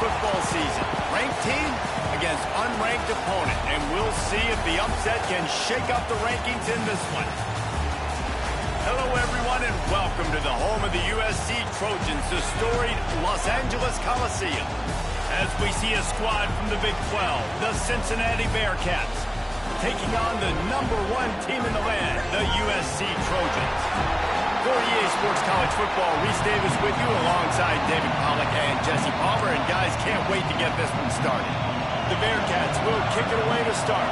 football season. Ranked team against unranked opponent, and we'll see if the upset can shake up the rankings in this one. Hello, everyone, and welcome to the home of the USC Trojans, the storied Los Angeles Coliseum. As we see a squad from the Big 12, the Cincinnati Bearcats, taking on the #1 team in the land, the USC Trojans. For EA Sports College Football, Reese Davis with you alongside David Pollack and Jesse Palmer. And guys, can't wait to get this one started. The Bearcats will kick it away to start.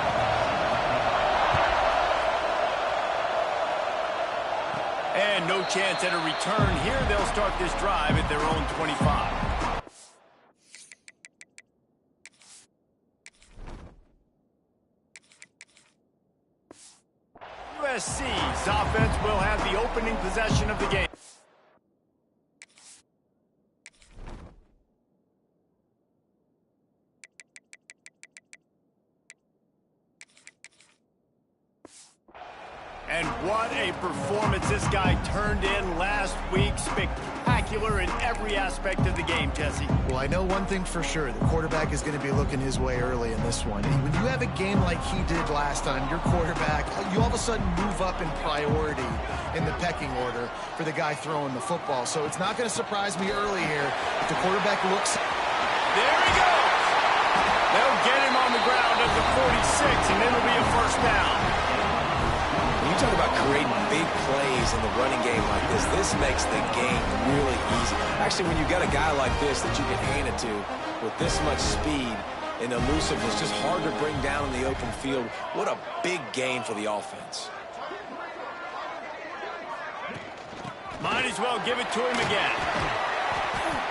And no chance at a return here. They'll start this drive at their own 25. USC's offense will have the opening possession of the game. And what a performance this guy turned in last week. Spectacular in every aspect of the game, Jesse. Well, I know one thing for sure. The quarterback is going to be looking his way early in this one. And when you have a game like he did last time, your quarterback, you all of a sudden move up in priority in the pecking order for the guy throwing the football. So it's not going to surprise me early here if the quarterback looks. There he goes. They'll get him on the ground at the 46, and it'll be a first down. When you talk about creating big plays in the running game like this makes the game really easy. Actually, when you got a guy like this that you can hand it to with this much speed and elusiveness, just hard to bring down in the open field, what a big gain for the offense. Might as well give it to him again.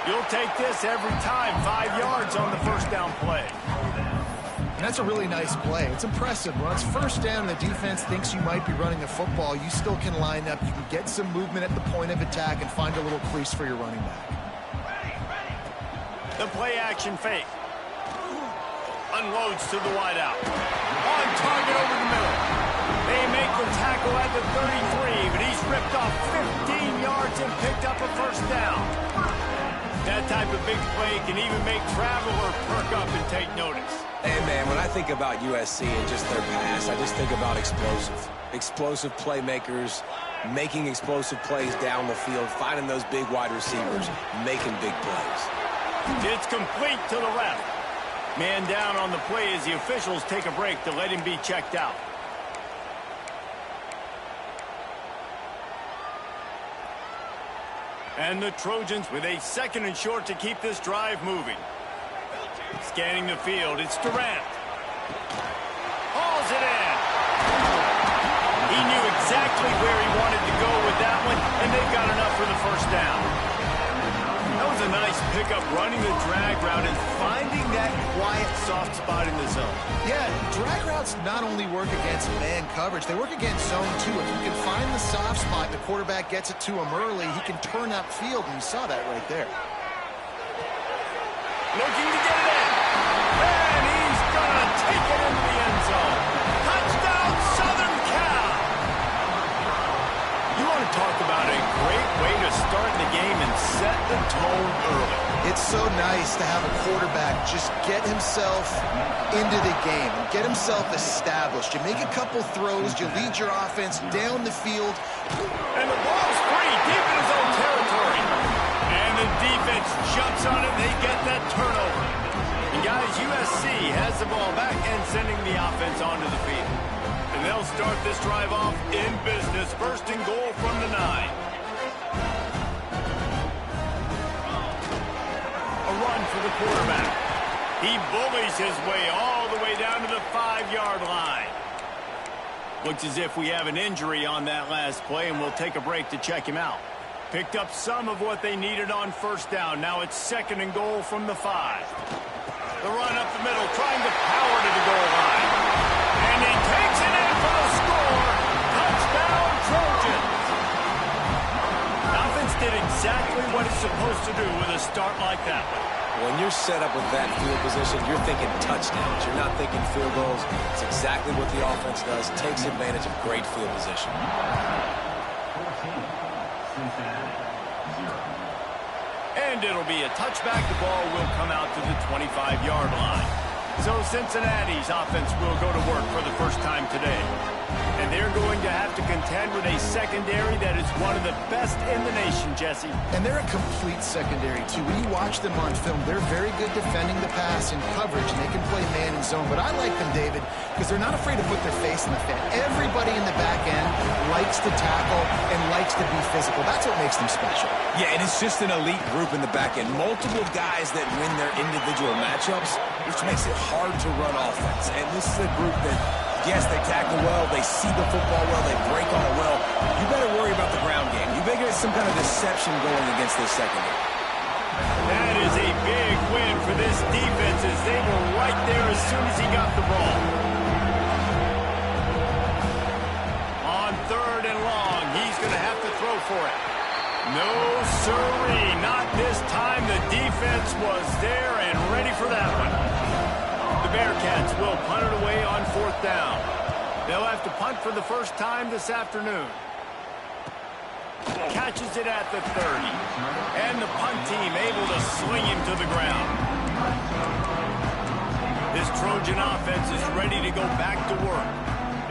You'll take this every time. 5 yards on the first down play. And that's a really nice play. It's impressive. When it's first down and the defense thinks you might be running the football, you still can line up. You can get some movement at the point of attack and find a little crease for your running back. The play action fake. Unloads to the wideout. On target over the middle. They make the tackle at the 33, but he's ripped off 15 yards and picked up a first down. That type of big play can even make traveler perk up and take notice. And, man, when I think about USC and just their pass, I just think about explosive. Explosive playmakers, making explosive plays down the field, finding those big wide receivers, making big plays. It's complete to the left. Man down on the play as the officials take a break to let him be checked out. And the Trojans with a 2nd and short to keep this drive moving. Scanning the field, it's Durant. Hauls it in. He knew exactly where he wanted to go with that one, and they've got enough for the first down. That was a nice pickup, running the drag route and finding that quiet, soft spot in the zone. Yeah, drag routes not only work against man coverage, they work against zone too. If you can find the soft spot and the quarterback gets it to him early, he can turn that field, and you saw that right there. Looking to get it in. And he's going to take it into the end zone. Touchdown, Southern Cal. You want to talk about a great way to start the game and set the tone early. It's so nice to have a quarterback just get himself into the game and get himself established. You make a couple throws, you lead your offense down the field. And the ball's free deep in his own territory. And the defense jumps on it. They get that turnover. And guys, USC has the ball back and sending the offense onto the field. And they'll start this drive off in business. 1st and goal from the 9. A run for the quarterback. He bullies his way all the way down to the 5-yard line. Looks as if we have an injury on that last play, and we'll take a break to check him out. Picked up some of what they needed on first down. Now it's 2nd and goal from the 5. The run up the middle, trying to power to the goal line. And he takes it in for the score. Touchdown, Trojans. Offense did exactly what it's supposed to do with a start like that one. When you're set up with that field position, you're thinking touchdowns. You're not thinking field goals. It's exactly what the offense does. Takes advantage of great field position. And it'll be a touchback. The ball will come out to the 25-yard line. So Cincinnati's offense will go to work for the first time today. And they're going to have to contend with a secondary that is one of the best in the nation, Jesse. And they're a complete secondary, too. When you watch them on film, they're very good defending the pass in coverage, and they can play man and zone. But I like them, David, because they're not afraid to put their face in the fan. Everybody in the back end likes to tackle and likes to be physical. That's what makes them special. Yeah, and it's just an elite group in the back end. Multiple guys that win their individual matchups, which makes it hard to run offense. And this is a group that, yes, they tackle well, they see the football well, they break on it well. You better worry about the ground game. You better get some kind of deception going against this secondary. That is a big win for this defense as they were right there as soon as he got the ball. On 3rd and long, he's going to have to throw for it. No, sirree, not this time. The defense was there and ready for that one. The Bearcats will punt it away on 4th down. They'll have to punt for the first time this afternoon. Catches it at the 30. And the punt team able to sling him to the ground. This Trojan offense is ready to go back to work.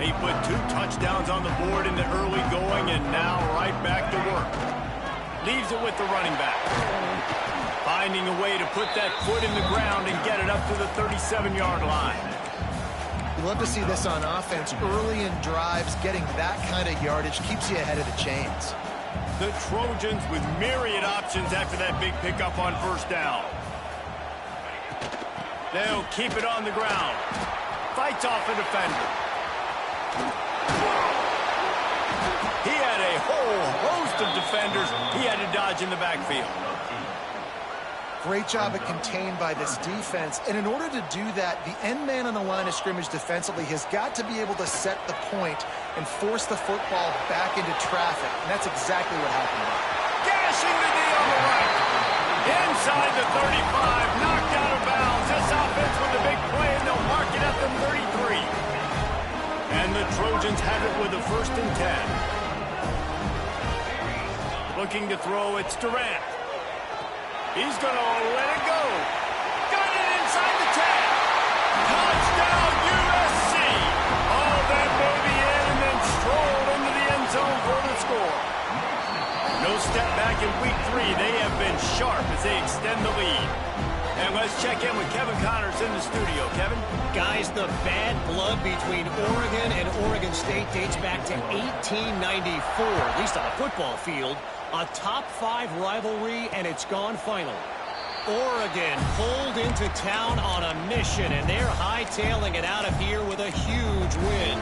They put 2 touchdowns on the board in the early going and now right back to work. Leaves it with the running back. Finding a way to put that foot in the ground and get it up to the 37-yard line. You love to see this on offense. Early in drives, getting that kind of yardage keeps you ahead of the chains. The Trojans with myriad options after that big pickup on 1st down. They'll keep it on the ground. Fights off a defender. He had a whole host of defenders he had to dodge in the backfield. Great job of contained by this defense. And in order to do that, the end man on the line of scrimmage defensively has got to be able to set the point and force the football back into traffic. And that's exactly what happened. Gashing the D on the right. Inside the 35, knocked out of bounds. This offense with a big play, and they'll mark it at the 33. And the Trojans have it with a 1st and 10. Looking to throw, it's Durant. He's going to let it go. Got it inside the 10. Touchdown, USC. Oh, that baby in and then strolled into the end zone for the score. No step back in week 3. They have been sharp as they extend the lead. And let's check in with Kevin Connors in the studio. Kevin? Guys, the bad blood between Oregon and Oregon State dates back to 1894, at least on the football field. A top-5 rivalry, and it's gone finally. Oregon pulled into town on a mission, and they're hightailing it out of here with a huge win.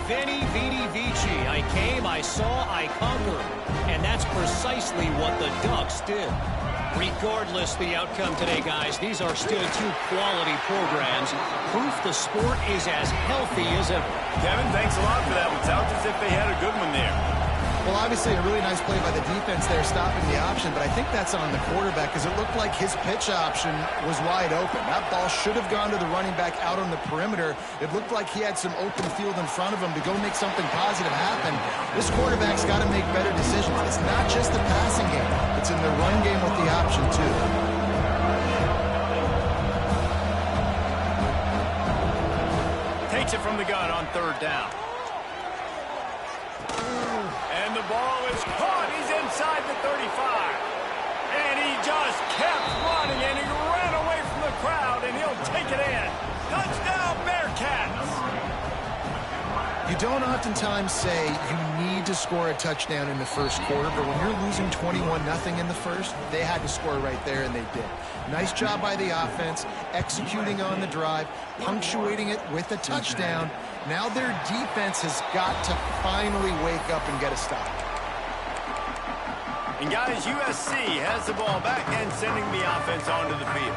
Veni, vidi, vici. I came, I saw, I conquered. And that's precisely what the Ducks did. Regardless the outcome today, guys, these are still 2 quality programs. Proof the sport is as healthy as ever. Kevin, thanks a lot for that one. Sounds as if they had a good one there. Well, obviously a really nice play by the defense there, stopping the option, but I think that's on the quarterback because it looked like his pitch option was wide open. That ball should have gone to the running back out on the perimeter. It looked like he had some open field in front of him to go make something positive happen. This quarterback's got to make better decisions. It's not just the passing game. It's in the run game with the option, too. Takes it from the gun on 3rd down. And the ball is caught. He's inside the 35. And he just kept running, and he ran away from the crowd, and he'll take it in. Touchdown, Bearcats. You don't oftentimes say you need to score a touchdown in the first quarter, but when you're losing 21-0 in the first, they had to score right there, and they did. Nice job by the offense, executing on the drive, punctuating it with a touchdown. Now their defense has got to finally wake up and get a stop. And guys, USC has the ball back and sending the offense onto the field.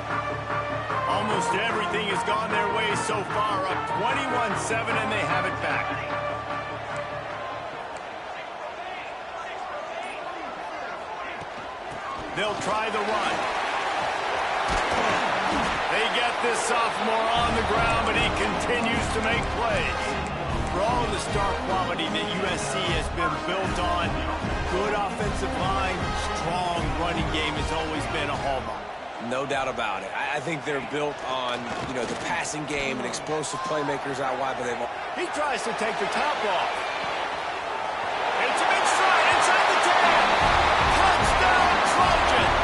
Almost everything has gone their way so far, up 21-7, and they have it back. They'll try the run. They get this sophomore on the ground, but he continues to make plays. For all of the star quality that USC has been built on, good offensive line, strong running game has always been a hallmark. No doubt about it. I think they're built on, the passing game and explosive playmakers out wide, but they've... He tries to take the top off. It's a big stride inside the 10. Touchdown, Trojans.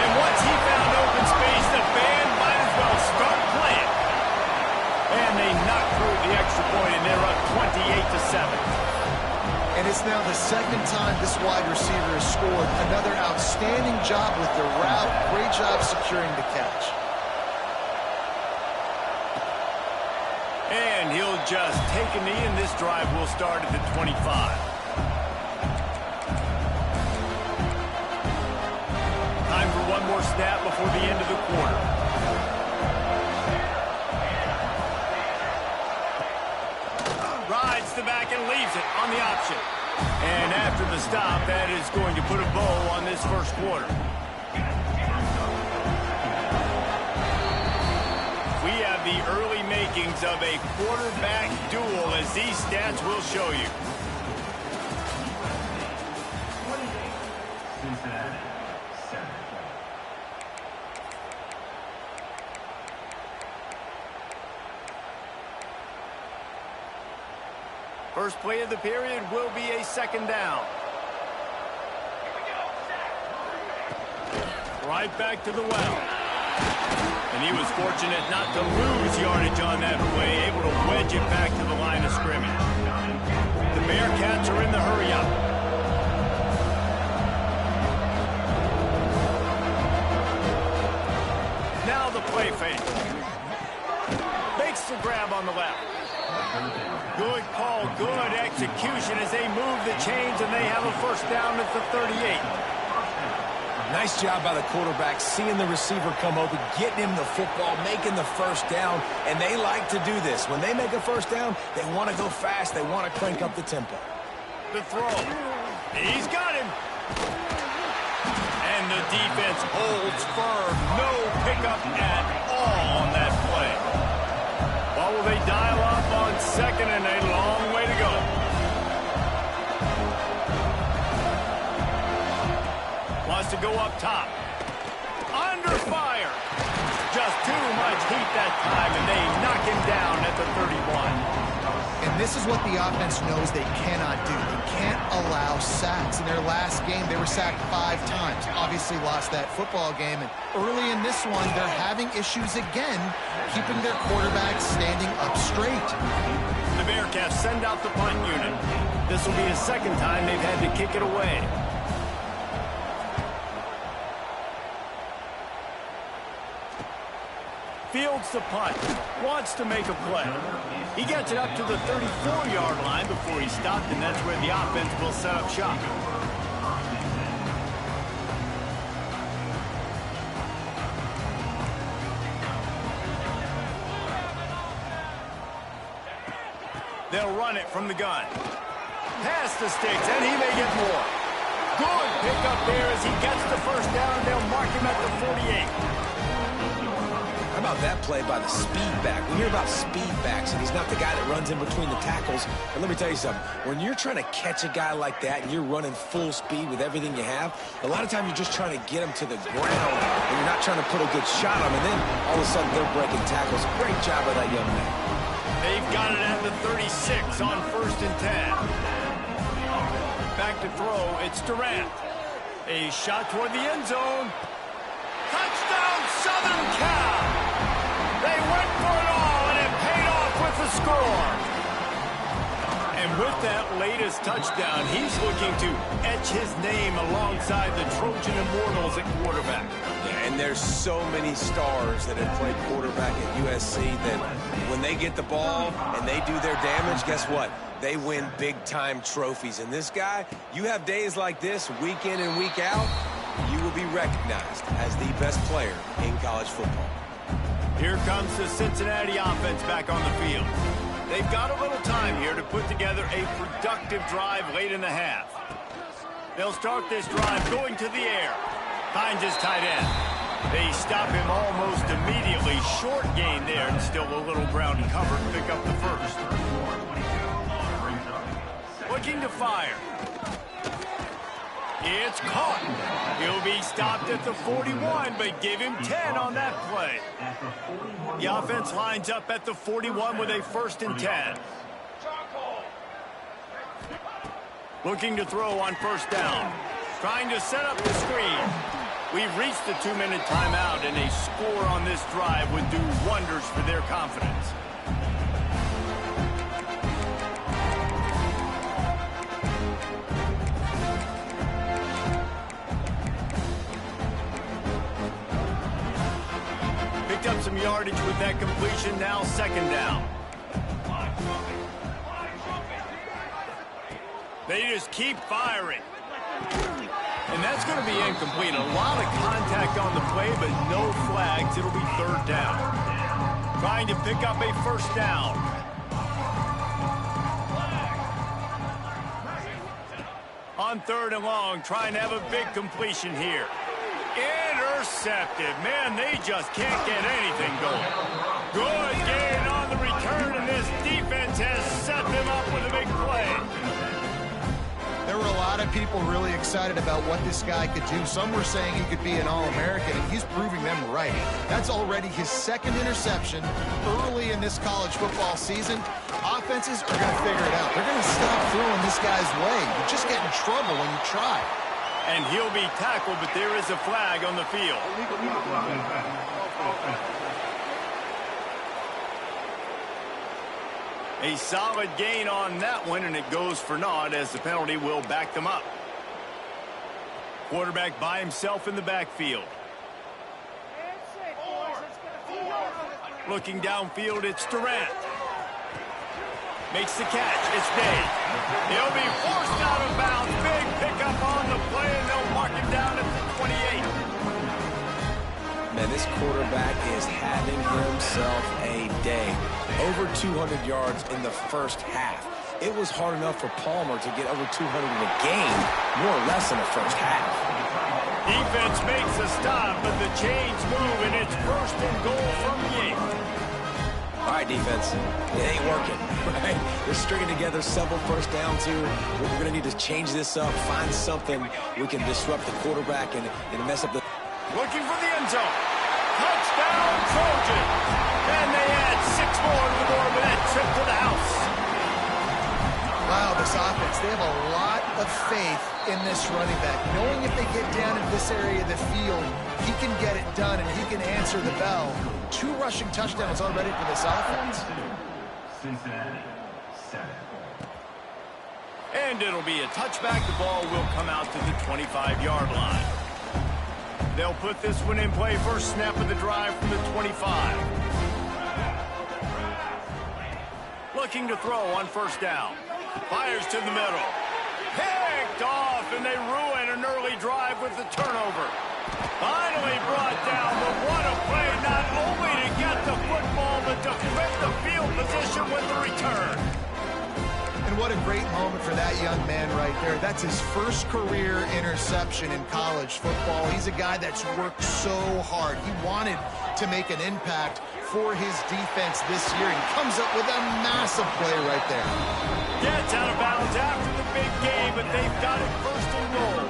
And once he found open space, the band might as well start playing. And they knock through the extra point, and they're up 28-7. And it's now the second time this wide receiver has scored. Another outstanding job with the route. Great job securing the catch. And he'll just take a knee, and this drive will start at the 25. Time for one more snap before the end of the quarter. Rides the back and leaves it on the option. And after the stop, that is going to put a bow on this first quarter. We have the early makings of a quarterback duel, as these stats will show you. First play of the period will be a second down. Right back to the well. And he was fortunate not to lose yardage on that play, able to wedge it back to the line of scrimmage. The Bearcats are in the hurry-up. Now the play fake. Makes the grab on the left. Good call, good execution as they move the chains, and they have a first down at the 38. Nice job by the quarterback, seeing the receiver come open, getting him the football, making the first down, and they like to do this. When they make a first down, they want to go fast. They want to crank up the tempo. The throw. He's got him. And the defense holds firm. No pickup at all on that play. Well, will they dial up on second, and a long way to go. Wants to go up top. Under fire. Just too much heat that time, and they knock him down at the 31. And this is what the offense knows they cannot do. They can't allow sacks. In their last game, they were sacked 5 times. Obviously lost that football game. And early in this one, they're having issues again, keeping their quarterback standing up straight. The Bearcats send out the punt unit. This will be the second time they've had to kick it away. Fields the punt. Wants to make a play. He gets it up to the 34-yard line before he stopped, and that's where the offense will set up shop. They'll run it from the gun. Past the sticks, and he may get more. Good pickup there as he gets the first down. They'll mark him at the 48. How about that play by the speed back? We hear about speed backs, and he's not the guy that runs in between the tackles. But let me tell you something. When you're trying to catch a guy like that and you're running full speed with everything you have, a lot of times you're just trying to get him to the ground, and you're not trying to put a good shot on him, and then all of a sudden they're breaking tackles. Great job by that young man. They've got it at the 36 on 1st and 10. Back to throw. It's Durant. A shot toward the end zone. Touchdown, Southern Cal. They went for it all, and it paid off with the score. And with that latest touchdown, he's looking to etch his name alongside the Trojan Immortals at quarterback. Yeah, and there's so many stars that have played quarterback at USC that when they get the ball and they do their damage, guess what? They win big-time trophies. And this guy, you have days like this, week in and week out, you will be recognized as the best player in college football. Here comes the Cincinnati offense back on the field. They've got a little time here to put together a productive drive late in the half. They'll start this drive going to the air. Finds his tight end. They stop him almost immediately. Short gain there, and still a little ground cover to pick up the first. Looking to fire. It's caught. He'll be stopped at the 41, but give him 10 on that play. The offense lines up at the 41 with a 1st and 10. Looking to throw on 1st down. Trying to set up the screen. We've reached the 2-minute timeout, and a score on this drive would do wonders for their confidence. Picked up some yardage with that completion, now 2nd down. They just keep firing. And that's going to be incomplete. A lot of contact on the play, but no flags. It'll be 3rd down. Trying to pick up a 1st down. On 3rd and long, trying to have a big completion here. Intercepted. Man, they just can't get anything going. Good gain on the return, and this defense has set them up with a big play. There were a lot of people really excited about what this guy could do. Some were saying he could be an All-American, and he's proving them right. That's already his 2nd interception early in this college football season. Offenses are going to figure it out. They're going to stop throwing this guy's way. You just get in trouble when you try. And he'll be tackled, but there is a flag on the field. A solid gain on that one, and it goes for naught as the penalty will back them up. Quarterback by himself in the backfield. Looking downfield, it's Durant. Makes the catch. It's Day. He'll be forced out of bounds. Big pickup on the play, and they'll mark him down at the 28. Man, this quarterback is having himself a day. Over 200 yards in the 1st half. It was hard enough for Palmer to get over 200 in a game, more or less in the 1st half. Defense makes a stop, but the chains move, and it's 1st and goal from the 8. All right, defense, it ain't working, right? They're stringing together several 1st downs here. We're going to need to change this up, find something we can disrupt the quarterback and mess up the... Looking for the end zone. Touchdown, Trojan. And they add 6 more to the board with that trip to the house. Wow, this offense, they have a lot of faith in this running back. Knowing if they get down in this area of the field, he can get it done and he can answer the bell. 2 rushing touchdowns already for this offense. Cincinnati, 7. And it'll be a touchback. The ball will come out to the 25-yard line. They'll put this one in play. First snap of the drive from the 25. Looking to throw on 1st down. Fires to the middle. Picked off, and they ruin an early drive with the turnover. Finally brought down, but what a play, not only to get the football, but to flip the field position with the return. And what a great moment for that young man right there. That's his 1st career interception in college football. He's a guy that's worked so hard. He wanted to make an impact for his defense this year. He comes up with a massive play right there. Gets out of bounds after the big game, but they've got it 1st and goal.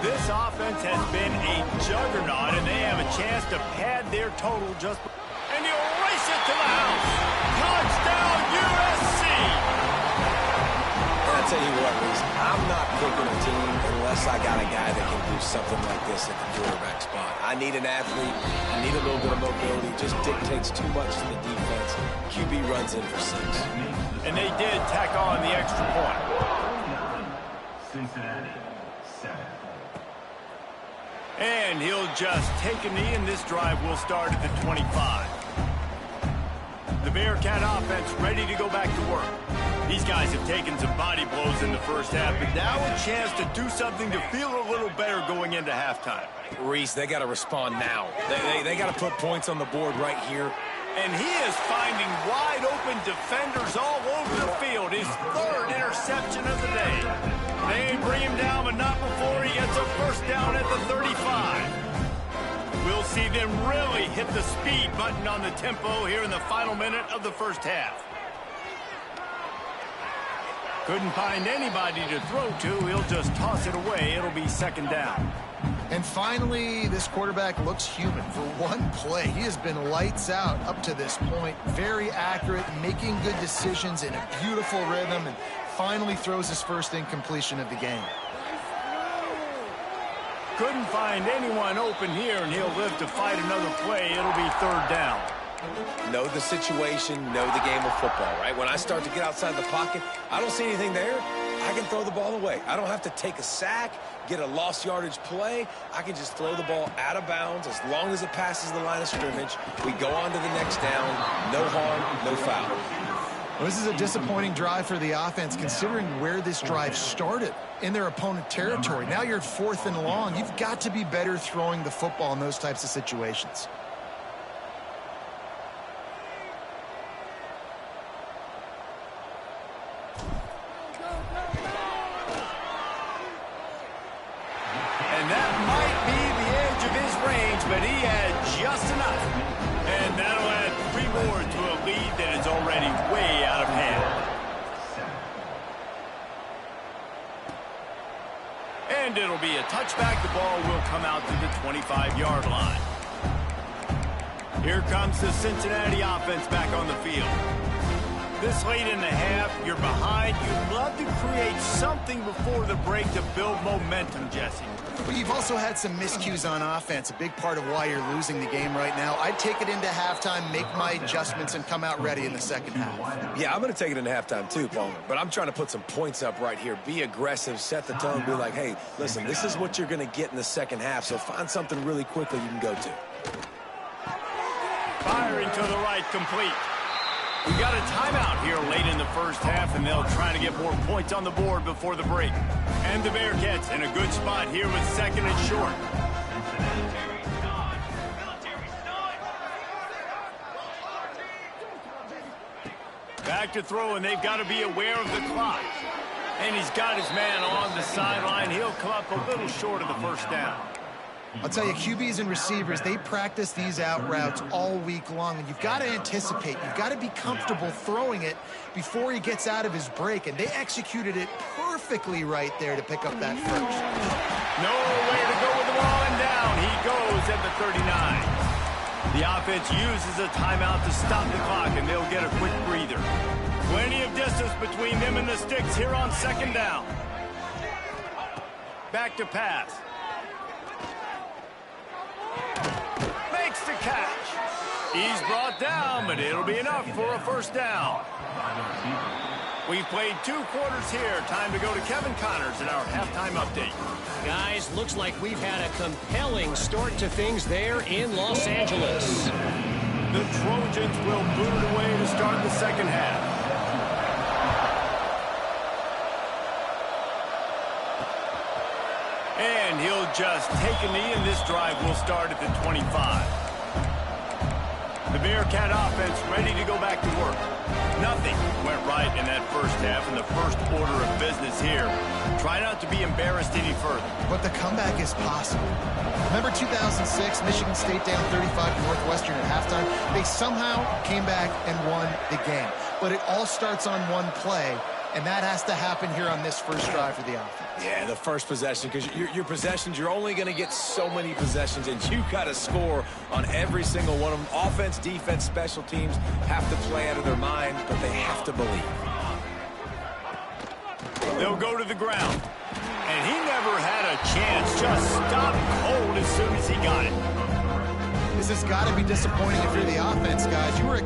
This offense has been a juggernaut, and they have a chance to pad their total just... And he'll race it to the house. Touchdown, USC! I'll tell you what, Reese, I'm not picking a team unless I got a guy that can do something like this at the quarterback spot. I need an athlete. I need a little bit of mobility. Just dictates too much to the defense. QB runs in for 6. And they did tack on the extra point. Cincinnati, 7. And he'll just take a knee, and this drive will start at the 25. The Bearcat offense ready to go back to work. These guys have taken some body blows in the 1st half, but now a chance to do something to feel a little better going into halftime. Reese, they got to respond now. They got to put points on the board right here. And he is finding wide-open defenders all over the field. His 3rd interception of the day. They bring him down, but not before he gets a 1st down at the 35. We'll see them really hit the speed button on the tempo here in the final minute of the 1st half. Couldn't find anybody to throw to. He'll just toss it away. It'll be second down. And finally, this quarterback looks human. For one play, he has been lights out up to this point. Very accurate, making good decisions in a beautiful rhythm, and finally throws his first incompletion of the game. Couldn't find anyone open here, and he'll live to fight another play. It'll be third down. Know the situation, know the game of football, right? When I start to get outside the pocket, I don't see anything there, I can throw the ball away. I don't have to take a sack, get a lost yardage play. I can just throw the ball out of bounds as long as it passes the line of scrimmage. We go on to the next down. No harm, no foul. Well, this is a disappointing drive for the offense, considering where this drive started in their opponent territory. Now you're at 4th and long. You've got to be better throwing the football in those types of situations. And that might be the edge of his range, but he had just enough. And that'll add 3 more to a lead that is already way out of hand. And it'll be a touchback. The ball will come out to the 25-yard line. Here comes the Cincinnati offense back on the field. This late in the half, you're behind. You'd love to create something before the break to build momentum, Jesse. But you've also had some miscues on offense, a big part of why you're losing the game right now. I'd take it into halftime, make my adjustments, and come out ready in the second half. Yeah, I'm going to take it into halftime too, Palmer. But I'm trying to put some points up right here. Be aggressive, set the tone, be like, hey, listen, this is what you're going to get in the second half, so find something really quickly you can go to. Firing to the right, complete. We got a timeout here late in the first half, and they'll try to get more points on the board before the break. And the Bearcats in a good spot here with second and short. Back to throw, and they've got to be aware of the clock. And he's got his man on the sideline. He'll come up a little short of the first down. I'll tell you, QBs and receivers, they practice these out routes all week long, and you've got to anticipate. You've got to be comfortable throwing it before he gets out of his break, and they executed it perfectly right there to pick up that first. Nowhere to go with the ball, and down he goes at the 39. The offense uses a timeout to stop the clock, and they'll get a quick breather. Plenty of distance between them and the sticks here on second down. Back to pass. Makes the catch. He's brought down, but it'll be enough for a first down. We've played 2 quarters here. Time to go to Kevin Connors in our halftime update. Guys, looks like we've had a compelling start to things there in Los Angeles. The Trojans will boot it away to start the second half. And he'll just take a knee, and this drive will start at the 25. The Bearcat offense ready to go back to work. Nothing went right in that first half, and the first order of business here. Try not to be embarrassed any further. But the comeback is possible. Remember 2006, Michigan State down 35 to Northwestern at halftime? They somehow came back and won the game. But it all starts on one play, and that has to happen here on this first drive for the offense. Yeah, the first possession, because your possessions, you're only going to get so many possessions, and you've got to score on every single one of them. Offense, defense, special teams have to play out of their mind, but they have to believe. They'll go to the ground. And he never had a chance. Just stopped cold as soon as he got it. This has got to be disappointing if you're the offense, guys. You were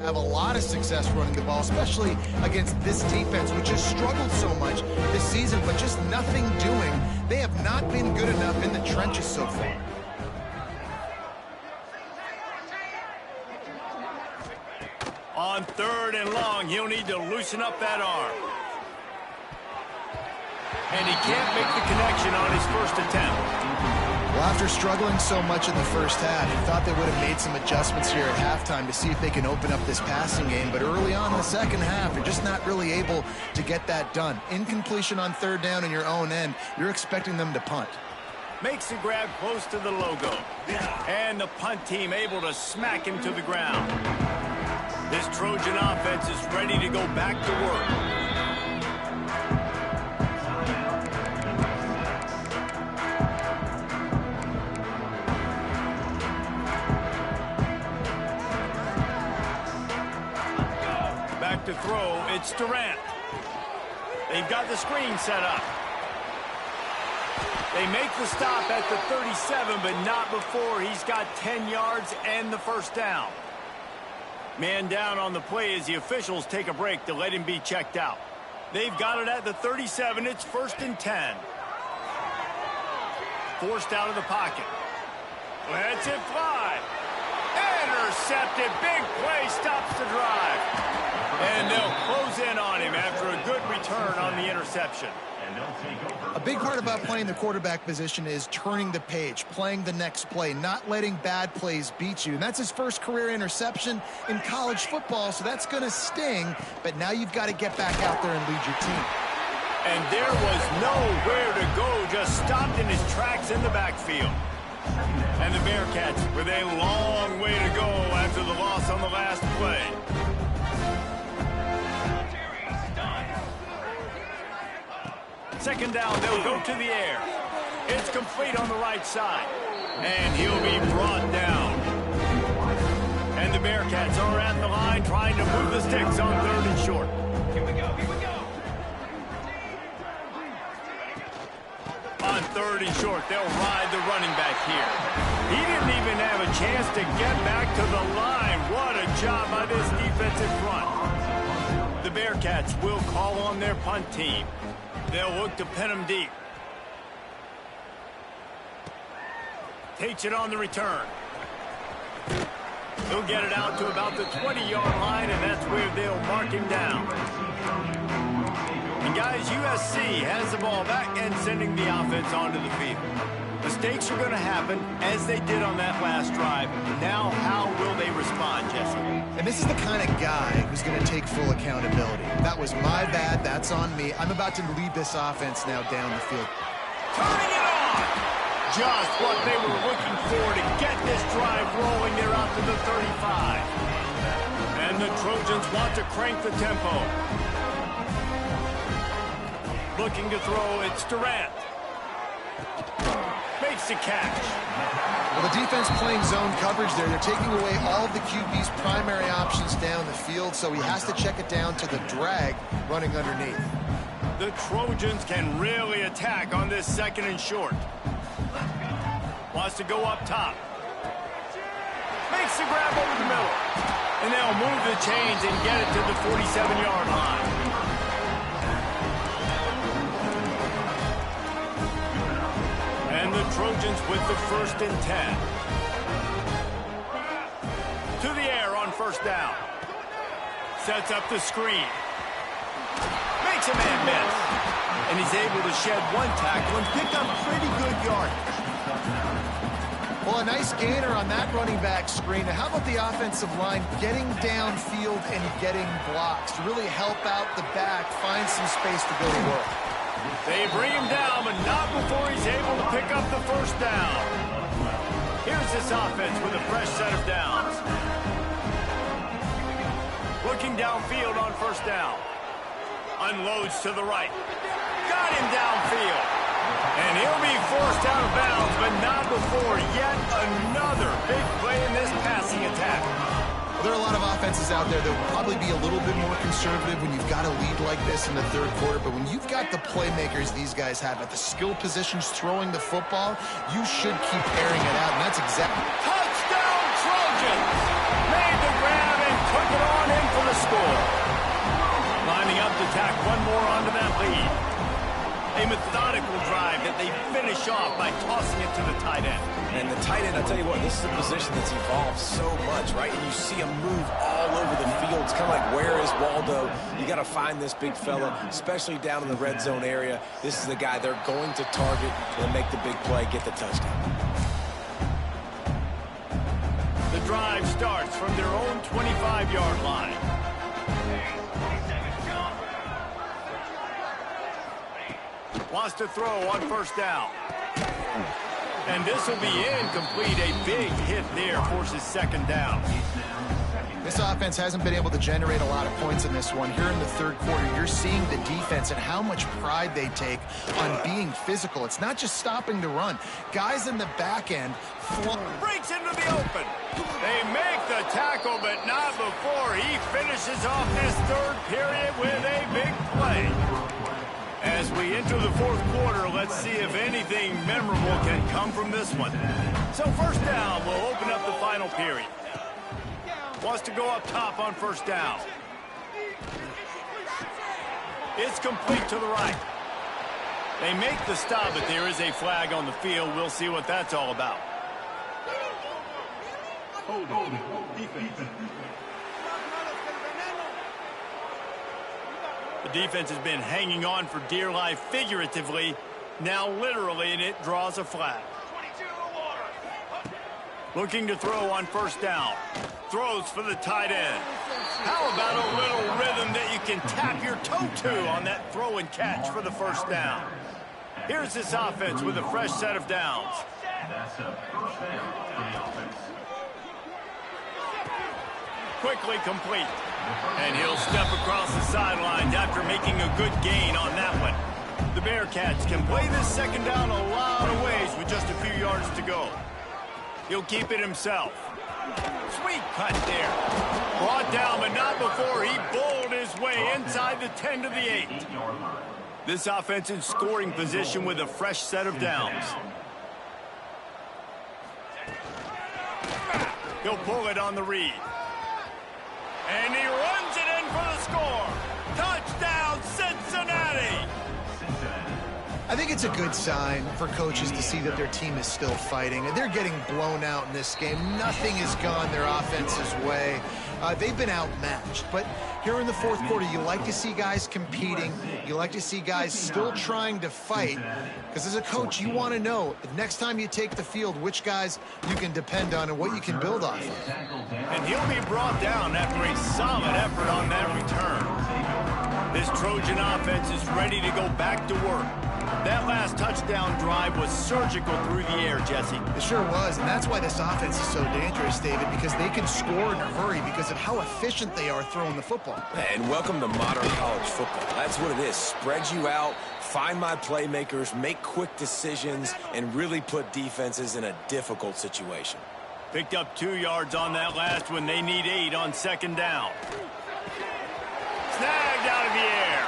have a lot of success running the ball, especially against this defense, which has struggled so much this season, but just nothing doing. They have not been good enough in the trenches so far. On 3rd and long, he'll need to loosen up that arm. And he can't make the connection on his first attempt. Well, after struggling so much in the first half, you thought they would have made some adjustments here at halftime to see if they can open up this passing game. But early on in the second half, they're just not really able to get that done. Incompletion on 3rd down in your own end, you're expecting them to punt. Makes the grab close to the logo. And the punt team able to smack him to the ground. This Trojan offense is ready to go back to work. Back to throw, it's Durant. They've got the screen set up. They make the stop at the 37, but not before he's got 10 yards and the first down. Man down on the play as the officials take a break to let him be checked out. They've got it at the 37. It's 1st and 10. Forced out of the pocket. Lets it fly. Intercepted. Big play stops the drive. And they'll close in on him after a good return on the interception. A big part about playing the quarterback position is turning the page, playing the next play, not letting bad plays beat you. And that's his first career interception in college football, so that's going to sting. But now you've got to get back out there and lead your team. And there was nowhere to go, just stopped in his tracks in the backfield. And the Bearcats with a long way to go after the loss on the last play. Second down, they'll go to the air. It's complete on the right side. And he'll be brought down. And the Bearcats are at the line trying to move the sticks on 3rd and short. Here we go, here we go. On 3rd and short, they'll ride the running back here. He didn't even have a chance to get back to the line. What a job by this defensive front. The Bearcats will call on their punt team. They'll look to pin him deep. Takes it on the return. He'll get it out to about the 20-yard line, and that's where they'll mark him down. And guys, USC has the ball back and sending the offense onto the field. Mistakes are going to happen, as they did on that last drive. Now, how will they respond, Jesse? And this is the kind of guy who's going to take full accountability. That was my bad. That's on me. I'm about to lead this offense now down the field. Turning it on! Just what they were looking for to get this drive rolling. They're out to the 35. And the Trojans want to crank the tempo. Looking to throw, it's Durant. Makes the catch. Well, the defense playing zone coverage there. They're taking away all of the QB's primary options down the field, so he has to check it down to the drag running underneath. The Trojans can really attack on this 2nd and short. Wants to go up top. Makes the grab over the middle. And they'll move the chains and get it to the 47-yard line. And the Trojans with the 1st and 10. To the air on 1st down. Sets up the screen. Makes a man miss. And he's able to shed one tackle and pick up pretty good yardage. Well, a nice gainer on that running back screen. Now, how about the offensive line getting downfield and getting blocks to really help out the back, find some space to go to work? They bring him down, but not before he's able to pick up the 1st down. Here's this offense with a fresh set of downs. Looking downfield on 1st down. Unloads to the right. Got him downfield. And he'll be forced out of bounds, but not before yet another big play in this passing attack. There are a lot of offenses out there that will probably be a little bit more conservative when you've got a lead like this in the 3rd quarter. But when you've got the playmakers these guys have at the skill positions throwing the football, you should keep airing it out. And that's exactly... Touchdown Trojans! Made the grab and took it on score. Lining up to tack one more onto that lead. A methodical drive that they finish off by tossing it to the tight end. And the tight end, I'll tell you what, this is a position that's evolved so much, right? And you see him move all over the field. It's kind of like, where is Waldo? You got to find this big fella, especially down in the red zone area. This is the guy they're going to target and make the big play, get the touchdown. The drive starts from their own 25-yard line. Wants to throw on first down. And this will be incomplete. A big hit there forces second down. This offense hasn't been able to generate a lot of points in this one. Here in the third quarter, you're seeing the defense and how much pride they take on being physical. It's not just stopping the run. Guys in the back end breaks into the open. They make the tackle, but not before he finishes off this third period with a big play. As we enter the fourth quarter, let's see if anything memorable can come from this one. So first down will open up the final period. Wants to go up top on first down. It's complete to the right. They make the stop, but there is a flag on the field. We'll see what that's all about. The defense has been hanging on for dear life figuratively, now literally, and it draws a flag. Looking to throw on first down. Throws for the tight end. How about a little rhythm that you can tap your toe to on that throw and catch for the first down? Here's this offense with a fresh set of downs. That's a first down for the offense. Quickly complete. And he'll step across the sidelines after making a good gain on that one. The Bearcats can play this second down a lot of ways with just a few yards to go. He'll keep it himself. Sweet cut there. Brought down, but not before he bowled his way inside the 10 to the 8. This offense in scoring position with a fresh set of downs. He'll pull it on the read. And he runs it in for the score. Touchdown, Cincinnati! I think it's a good sign for coaches to see that their team is still fighting. They're getting blown out in this game. Nothing has gone their offense's way. They've been outmatched. But here in the fourth quarter, you like to see guys competing. You like to see guys still trying to fight. Because as a coach, you want to know, the next time you take the field, which guys you can depend on and what you can build off of. And he'll be brought down after a solid effort on that return. This Trojan offense is ready to go back to work. That last touchdown drive was surgical through the air, Jesse. It sure was, and that's why this offense is so dangerous, David, because they can score in a hurry because of how efficient they are throwing the football. And welcome to modern college football. That's what it is. Spread you out, find my playmakers, make quick decisions, and really put defenses in a difficult situation. Picked up 2 yards on that last one. They need 8 on second down. Snagged out of the air.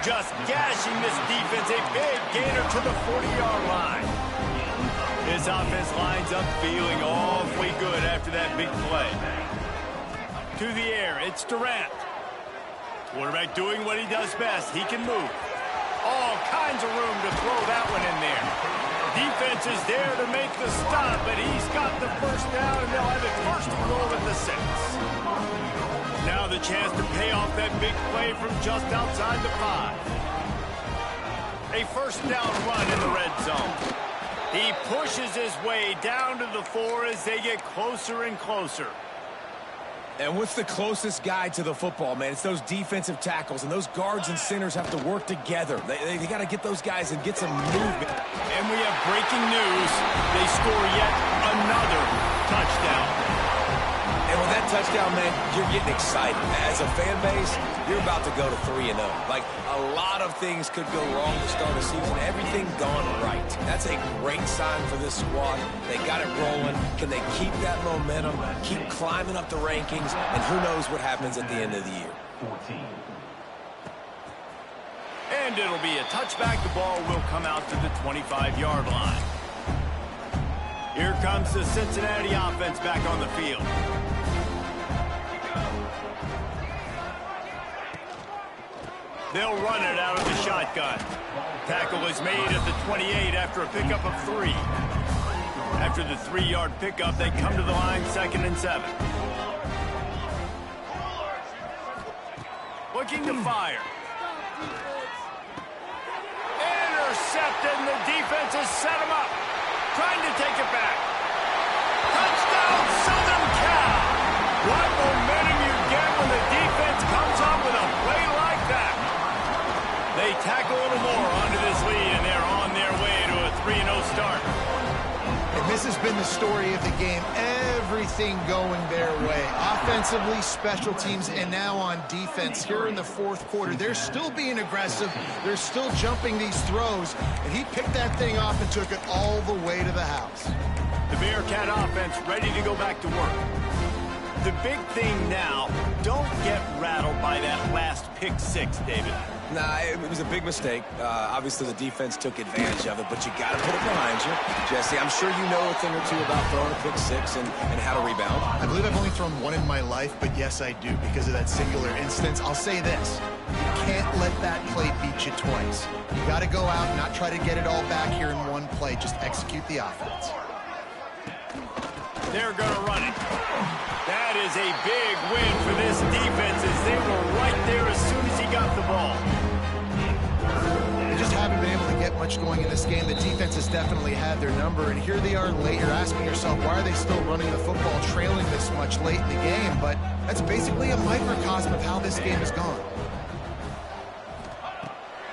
Just gashing this defense, a big gainer to the 40-yard line. This offense lines up feeling awfully good after that big play. To the air, it's Durant. Quarterback doing what he does best. He can move. All kinds of room to throw that one in there. Defense is there to make the stop, but he's got the first down, and they'll have it first and goal at the 6. Now the chance to pay off that big play from just outside the 5. A first down run in the red zone. He pushes his way down to the 4 as they get closer and closer. And what's the closest guy to the football, man? It's those defensive tackles, and those guards and centers have to work together. They got to get those guys and get some movement. And we have breaking news. They score yet another touchdown. And with that touchdown, man, you're getting excited. As a fan base, you're about to go to 3-0. Like, a lot of things could go wrong to start a season. Everything gone right. That's a great sign for this squad. They got it rolling. Can they keep that momentum, keep climbing up the rankings, and who knows what happens at the end of the year. 14. And it'll be a touchback. The ball will come out to the 25-yard line. Here comes the Cincinnati offense back on the field. They'll run it out of the shotgun. Tackle is made at the 28 after a pickup of 3. After the 3-yard pickup, they come to the line 2nd and 7. Looking to fire. Intercepted, and the defense has set him up. Trying to take it back. Touchdown, Southern Cal! What momentum you get when the defense comes up with a play like that. They tackle a little more onto this lead, and they're on their way to a 3-0 start. And this has been the story of the game. Everything going their way. Offensively, special teams, and now on defense. Here in the 4th quarter, they're still being aggressive. They're still jumping these throws. And he picked that thing off and took it all the way to the house. The Bearcat offense ready to go back to work. The big thing now, don't get rattled by that last pick 6, David. Nah, it was a big mistake. Obviously, the defense took advantage of it, but you got to put it behind you. Jesse, I'm sure you know a thing or two about throwing a pick 6 and how to rebound. I believe I've only thrown one in my life, but yes, I do because of that singular instance. I'll say this. You can't let that play beat you twice. You got to go out and not try to get it all back here in one play. Just execute the offense. They're going to run it. That is a big win for this defense as they were right there as soon as he got the ball. They just haven't been able to get much going in this game. The defense has definitely had their number, and here they are late. You're asking yourself, why are they still running the football, trailing this much late in the game? But that's basically a microcosm of how this game has gone.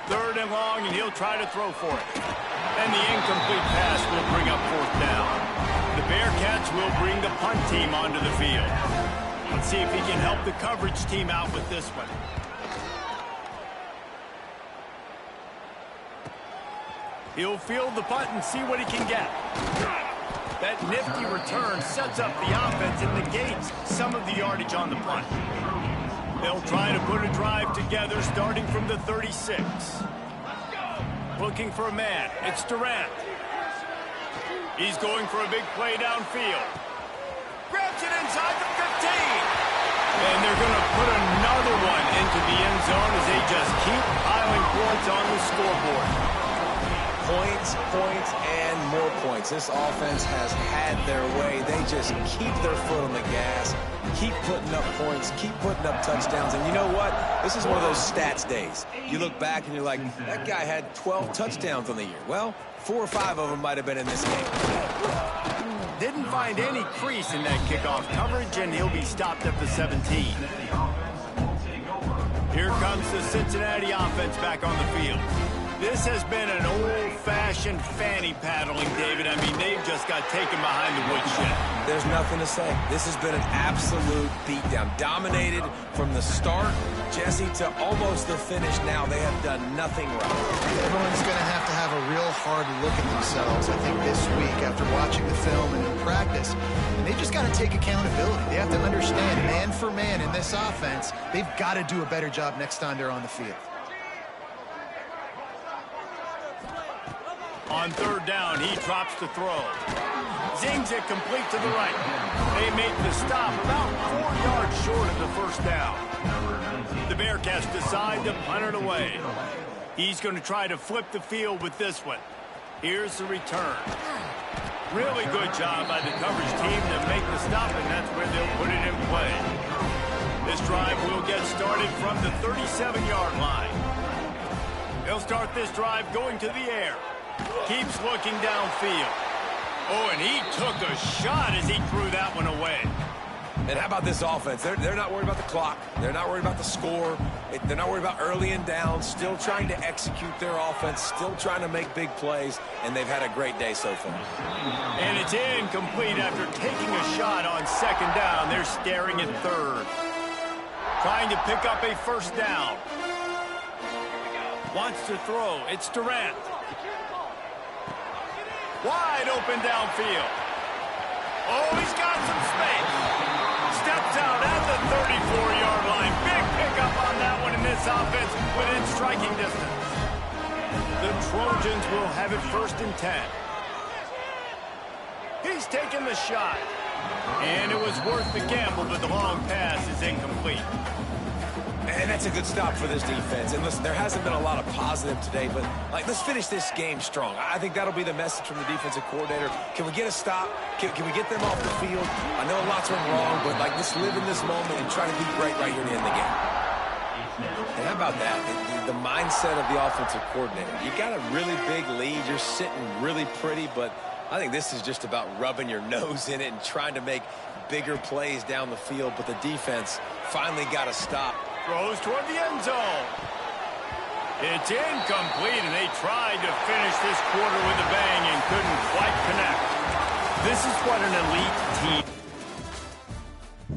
3rd and long, and he'll try to throw for it. And the incomplete pass will bring up 4th down. The Bearcats will bring the punt team onto the field. Let's see if he can help the coverage team out with this one. He'll field the punt and see what he can get. That nifty return sets up the offense and negates some of the yardage on the punt. They'll try to put a drive together starting from the 36. Looking for a man. It's Durant. He's going for a big play downfield. Grabs it inside the 15. And they're going to put another one into the end zone as they just keep piling points on the scoreboard. Points, points, and more points. This offense has had their way. They just keep their foot on the gas, keep putting up points, keep putting up touchdowns. And you know what? This is one of those stats days. You look back and you're like, that guy had 12 touchdowns on the year. Well, 4 or 5 of them might have been in this game. Didn't find any crease in that kickoff coverage, and he'll be stopped at the 17. Here comes the Cincinnati offense back on the field. This has been an old-fashioned fanny paddling, David. I mean, they've just got taken behind the woodshed. There's nothing to say. This has been an absolute beatdown. Dominated from the start, Jesse, to almost the finish now. They have done nothing right. Everyone's going to have a real hard look at themselves, I think, this week after watching the film and in practice. And they just got to take accountability. They have to understand, man for man in this offense, they've got to do a better job next time they're on the field. On 3rd down, he drops to throw. Zings it complete to the right. They make the stop about 4 yards short of the 1st down. The Bearcats decide to punt it away. He's going to try to flip the field with this one. Here's the return. Really good job by the coverage team to make the stop, and that's where they'll put it in play. This drive will get started from the 37-yard line. They'll start this drive going to the air. Keeps looking downfield. Oh, and he took a shot as he threw that one away. And how about this offense? They're not worried about the clock. They're not worried about the score. They're not worried about early and down. Still trying to execute their offense. Still trying to make big plays. And they've had a great day so far. And it's incomplete after taking a shot on 2nd down. They're staring at 3rd. Trying to pick up a 1st down. Wants to throw. It's Durant. Wide open downfield. Oh, he's got some space. Steps out at the 34-yard line. Big pickup on that one in this offense within striking distance. The Trojans will have it 1st and 10. He's taking the shot. And it was worth the gamble, but the long pass is incomplete. And that's a good stop for this defense. And listen, there hasn't been a lot of positive today, but let's finish this game strong. I think that'll be the message from the defensive coordinator. Can we get a stop? Can we get them off the field? I know lots went wrong, but let's live in this moment and try to be great right here to end the game. And how about that? The mindset of the offensive coordinator. You got a really big lead. You're sitting really pretty, but I think this is just about rubbing your nose in it and trying to make bigger plays down the field. But the defense finally got a stop. Throws toward the end zone. It's incomplete, and they tried to finish this quarter with a bang and couldn't quite connect. This is what an elite team